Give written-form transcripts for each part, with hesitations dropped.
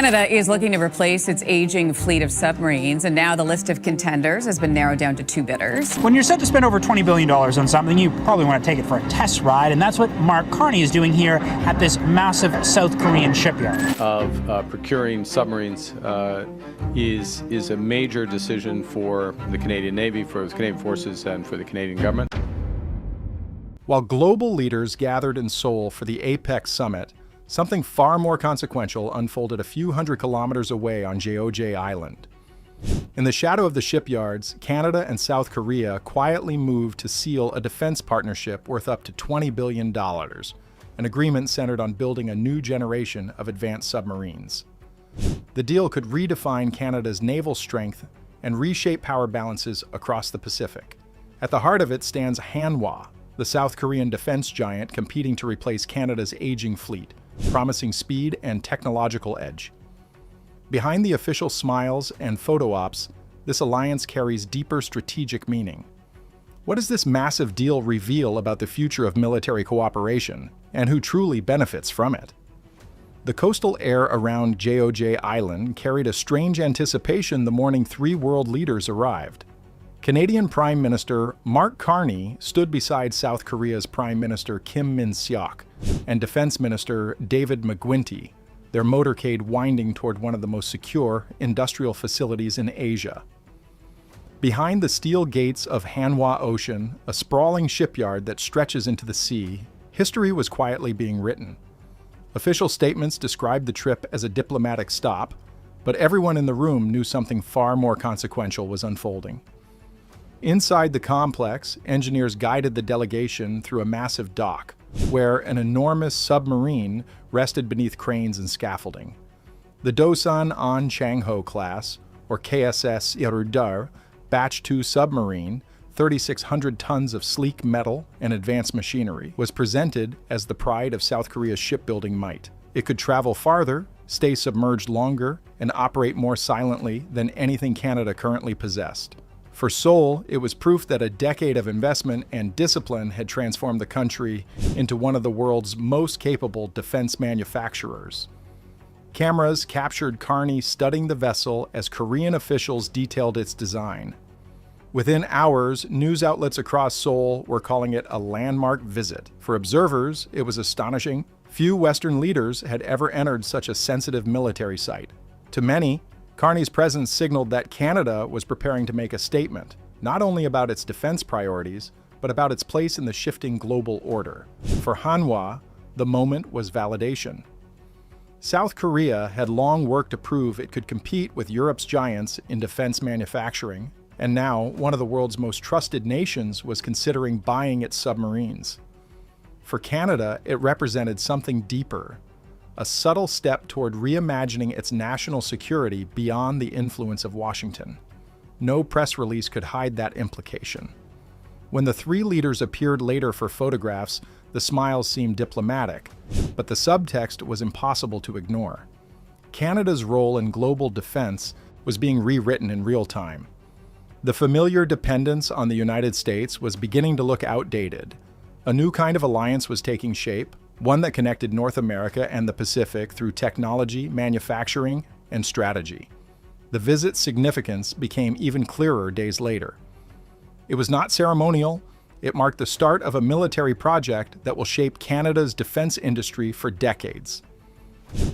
Canada is looking to replace its aging fleet of submarines, and now the list of contenders has been narrowed down to 2 bidders. When you're set to spend over $20 billion on something, you probably want to take it for a test ride, and that's what Mark Carney is doing here at this massive South Korean shipyard. Procuring submarines is a major decision for the Canadian Navy, for the Canadian Forces, and for the Canadian government. While global leaders gathered in Seoul for the APEC summit, something far more consequential unfolded a few hundred kilometers away on Jeoje Island. In the shadow of the shipyards, Canada and South Korea quietly moved to seal a defense partnership worth up to $20 billion, an agreement centered on building a new generation of advanced submarines. The deal could redefine Canada's naval strength and reshape power balances across the Pacific. At the heart of it stands Hanwha, the South Korean defense giant competing to replace Canada's aging fleet, promising speed and technological edge. Behind the official smiles and photo ops, this alliance carries deeper strategic meaning. What does this massive deal reveal about the future of military cooperation, and who truly benefits from it? The coastal air around Jeoje Island carried a strange anticipation the morning 3 world leaders arrived. Canadian Prime Minister Mark Carney stood beside South Korea's Prime Minister Kim Min-seok and Defense Minister David McGuinty, their motorcade winding toward one of the most secure industrial facilities in Asia. Behind the steel gates of Hanwha Ocean, a sprawling shipyard that stretches into the sea, history was quietly being written. Official statements described the trip as a diplomatic stop, but everyone in the room knew something far more consequential was unfolding. Inside the complex, engineers guided the delegation through a massive dock, where an enormous submarine rested beneath cranes and scaffolding. The Dosan An Changho class, or KSS-III, Batch 2 submarine, 3,600 tons of sleek metal and advanced machinery, was presented as the pride of South Korea's shipbuilding might. It could travel farther, stay submerged longer, and operate more silently than anything Canada currently possessed. For Seoul, it was proof that a decade of investment and discipline had transformed the country into one of the world's most capable defense manufacturers. Cameras captured Carney studying the vessel as Korean officials detailed its design. Within hours, news outlets across Seoul were calling it a landmark visit. For observers, it was astonishing. Few Western leaders had ever entered such a sensitive military site. To many, Carney's presence signaled that Canada was preparing to make a statement, not only about its defense priorities, but about its place in the shifting global order. For Hanwha, the moment was validation. South Korea had long worked to prove it could compete with Europe's giants in defense manufacturing, and now one of the world's most trusted nations was considering buying its submarines. For Canada, it represented something deeper, a subtle step toward reimagining its national security beyond the influence of Washington. No press release could hide that implication. When the 3 leaders appeared later for photographs, the smiles seemed diplomatic, but the subtext was impossible to ignore. Canada's role in global defense was being rewritten in real time. The familiar dependence on the United States was beginning to look outdated. A new kind of alliance was taking shape, one that connected North America and the Pacific through technology, manufacturing, and strategy. The visit's significance became even clearer days later. It was not ceremonial, it marked the start of a military project that will shape Canada's defense industry for decades.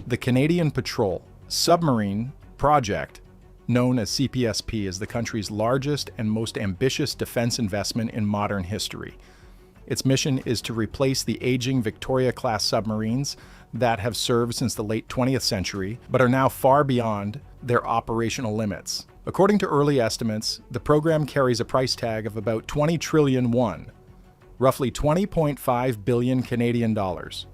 The Canadian Patrol Submarine project, known as CPSP, is the country's largest and most ambitious defense investment in modern history. Its mission is to replace the aging Victoria-class submarines that have served since the late 20th century, but are now far beyond their operational limits. According to early estimates, the program carries a price tag of about 20 trillion won, roughly 20.5 billion Canadian dollars.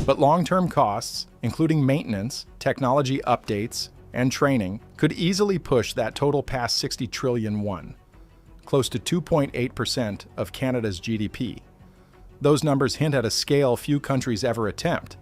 But long-term costs, including maintenance, technology updates, and training, could easily push that total past 60 trillion won. Close to 2.8% of Canada's GDP. Those numbers hint at a scale few countries ever attempt.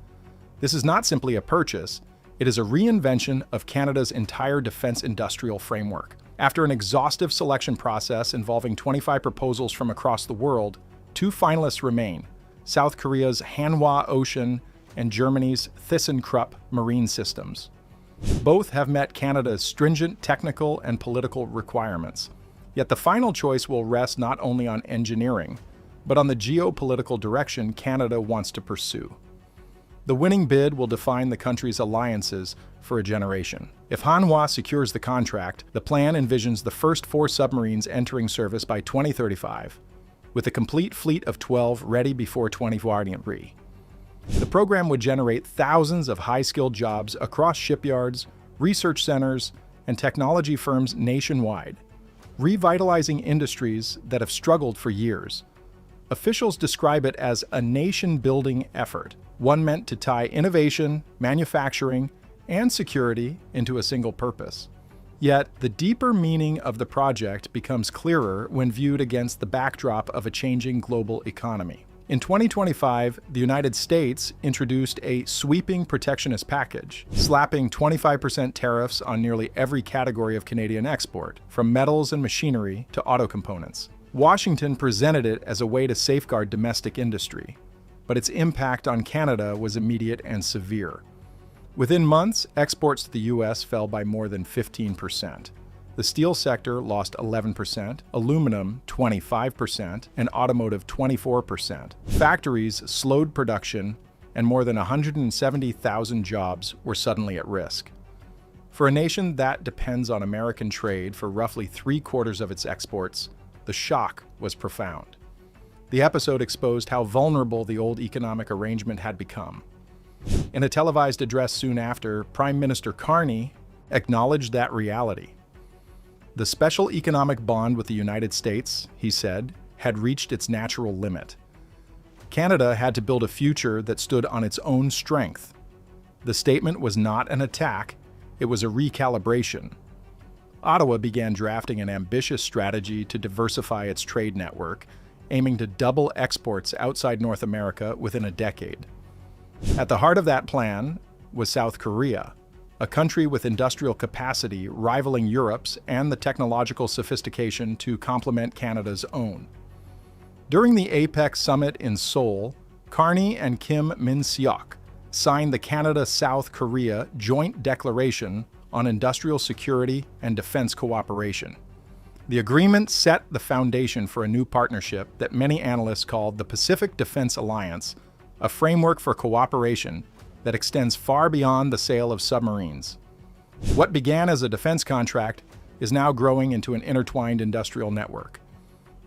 This is not simply a purchase, it is a reinvention of Canada's entire defense industrial framework. After an exhaustive selection process involving 25 proposals from across the world, 2 finalists remain: South Korea's Hanwha Ocean and Germany's ThyssenKrupp Marine Systems. Both have met Canada's stringent technical and political requirements. Yet the final choice will rest not only on engineering, but on the geopolitical direction Canada wants to pursue. The winning bid will define the country's alliances for a generation. If Hanwha secures the contract, the plan envisions the first 4 submarines entering service by 2035, with a complete fleet of 12 ready before 2043. The program would generate thousands of high-skilled jobs across shipyards, research centers, and technology firms nationwide, revitalizing industries that have struggled for years. Officials describe it as a nation-building effort, one meant to tie innovation, manufacturing, and security into a single purpose. Yet, the deeper meaning of the project becomes clearer when viewed against the backdrop of a changing global economy. In 2025, the United States introduced a sweeping protectionist package, slapping 25% tariffs on nearly every category of Canadian export, from metals and machinery to auto components. Washington presented it as a way to safeguard domestic industry, but its impact on Canada was immediate and severe. Within months, exports to the U.S. fell by more than 15%. The steel sector lost 11%, aluminum 25%, and automotive 24%. Factories slowed production, and more than 170,000 jobs were suddenly at risk. For a nation that depends on American trade for roughly 3/4 of its exports, the shock was profound. The episode exposed how vulnerable the old economic arrangement had become. In a televised address soon after, Prime Minister Carney acknowledged that reality. The special economic bond with the United States, he said, had reached its natural limit. Canada had to build a future that stood on its own strength. The statement was not an attack, it was a recalibration. Ottawa began drafting an ambitious strategy to diversify its trade network, aiming to double exports outside North America within a decade. At the heart of that plan was South Korea, a country with industrial capacity rivaling Europe's and the technological sophistication to complement Canada's own. During the APEC summit in Seoul, Carney and Kim Min-seok signed the Canada-South Korea Joint Declaration on Industrial Security and Defense Cooperation. The agreement set the foundation for a new partnership that many analysts called the Pacific Defense Alliance, a framework for cooperation that extends far beyond the sale of submarines. What began as a defense contract is now growing into an intertwined industrial network.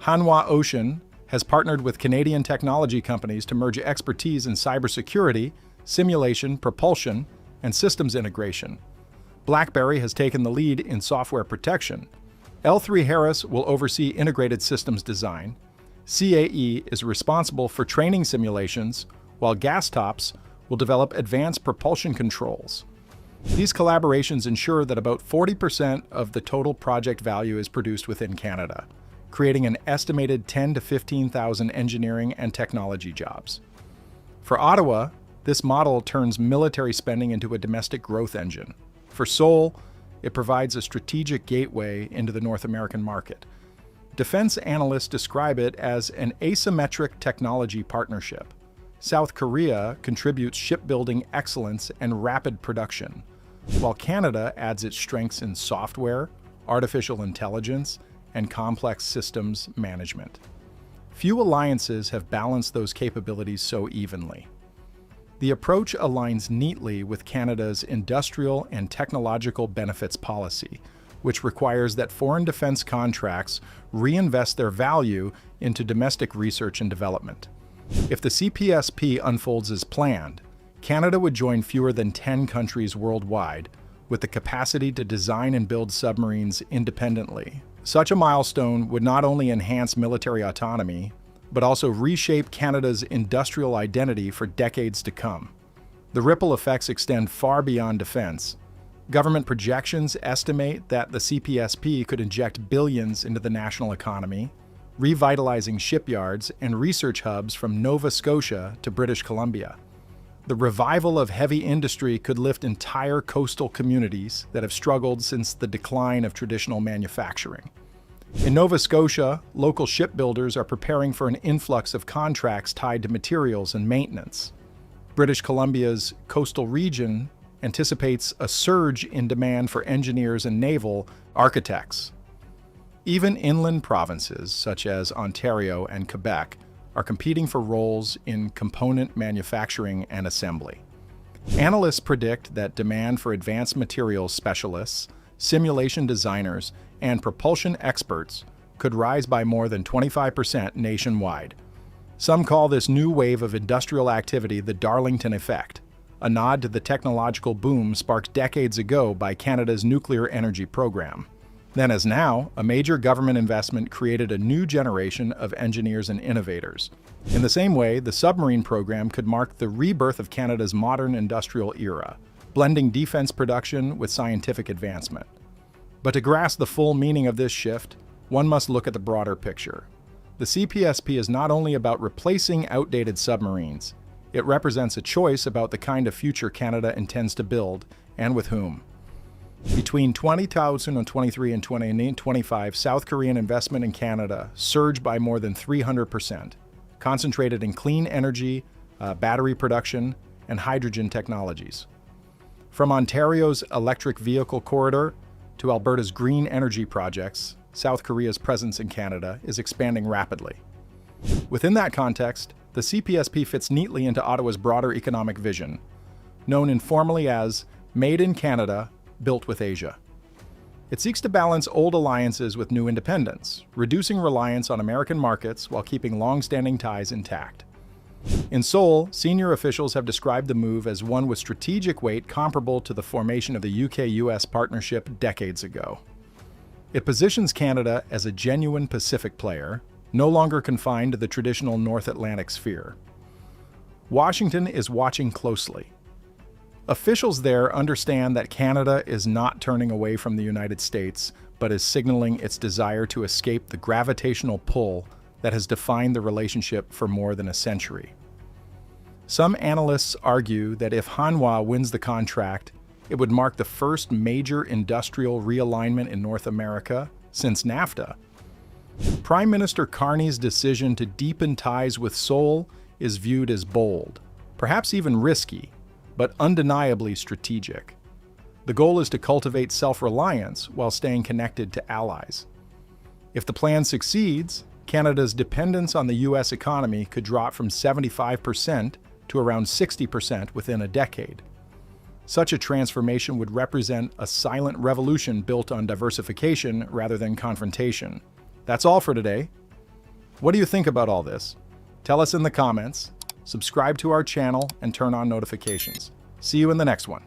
Hanwha Ocean has partnered with Canadian technology companies to merge expertise in cybersecurity, simulation, propulsion, and systems integration. BlackBerry has taken the lead in software protection. L3Harris will oversee integrated systems design. CAE is responsible for training simulations, while Gastops will develop advanced propulsion controls. These collaborations ensure that about 40% of the total project value is produced within Canada, creating an estimated 10,000 to 15,000 engineering and technology jobs. For Ottawa, this model turns military spending into a domestic growth engine. For Seoul, it provides a strategic gateway into the North American market. Defense analysts describe it as an asymmetric technology partnership. South Korea contributes shipbuilding excellence and rapid production, while Canada adds its strengths in software, artificial intelligence, and complex systems management. Few alliances have balanced those capabilities so evenly. The approach aligns neatly with Canada's industrial and technological benefits policy, which requires that foreign defense contracts reinvest their value into domestic research and development. If the CPSP unfolds as planned, Canada would join fewer than 10 countries worldwide with the capacity to design and build submarines independently. Such a milestone would not only enhance military autonomy, but also reshape Canada's industrial identity for decades to come. The ripple effects extend far beyond defense. Government projections estimate that the CPSP could inject billions into the national economy, revitalizing shipyards and research hubs from Nova Scotia to British Columbia. The revival of heavy industry could lift entire coastal communities that have struggled since the decline of traditional manufacturing. In Nova Scotia, local shipbuilders are preparing for an influx of contracts tied to materials and maintenance. British Columbia's coastal region anticipates a surge in demand for engineers and naval architects. Even inland provinces, such as Ontario and Quebec, are competing for roles in component manufacturing and assembly. Analysts predict that demand for advanced materials specialists, simulation designers, and propulsion experts could rise by more than 25% nationwide. Some call this new wave of industrial activity the Darlington effect, a nod to the technological boom sparked decades ago by Canada's nuclear energy program. Then as now, a major government investment created a new generation of engineers and innovators. In the same way, the submarine program could mark the rebirth of Canada's modern industrial era, blending defense production with scientific advancement. But to grasp the full meaning of this shift, one must look at the broader picture. The CPSP is not only about replacing outdated submarines, it represents a choice about the kind of future Canada intends to build and with whom. Between 2023 and 2025, South Korean investment in Canada surged by more than 300%, concentrated in clean energy, battery production, and hydrogen technologies. From Ontario's electric vehicle corridor to Alberta's green energy projects, South Korea's presence in Canada is expanding rapidly. Within that context, the CPSP fits neatly into Ottawa's broader economic vision, known informally as Made in Canada, Built with Asia. It seeks to balance old alliances with new independence, reducing reliance on American markets while keeping long-standing ties intact. In Seoul, senior officials have described the move as one with strategic weight comparable to the formation of the UK-US partnership decades ago. It positions Canada as a genuine Pacific player, no longer confined to the traditional North Atlantic sphere. Washington is watching closely. Officials there understand that Canada is not turning away from the United States, but is signaling its desire to escape the gravitational pull that has defined the relationship for more than a century. Some analysts argue that if Hanwha wins the contract, it would mark the first major industrial realignment in North America since NAFTA. Prime Minister Carney's decision to deepen ties with Seoul is viewed as bold, perhaps even risky, but undeniably strategic. The goal is to cultivate self-reliance while staying connected to allies. If the plan succeeds, Canada's dependence on the U.S. economy could drop from 75% to around 60% within a decade. Such a transformation would represent a silent revolution built on diversification rather than confrontation. That's all for today. What do you think about all this? Tell us in the comments, subscribe to our channel, and turn on notifications. See you in the next one.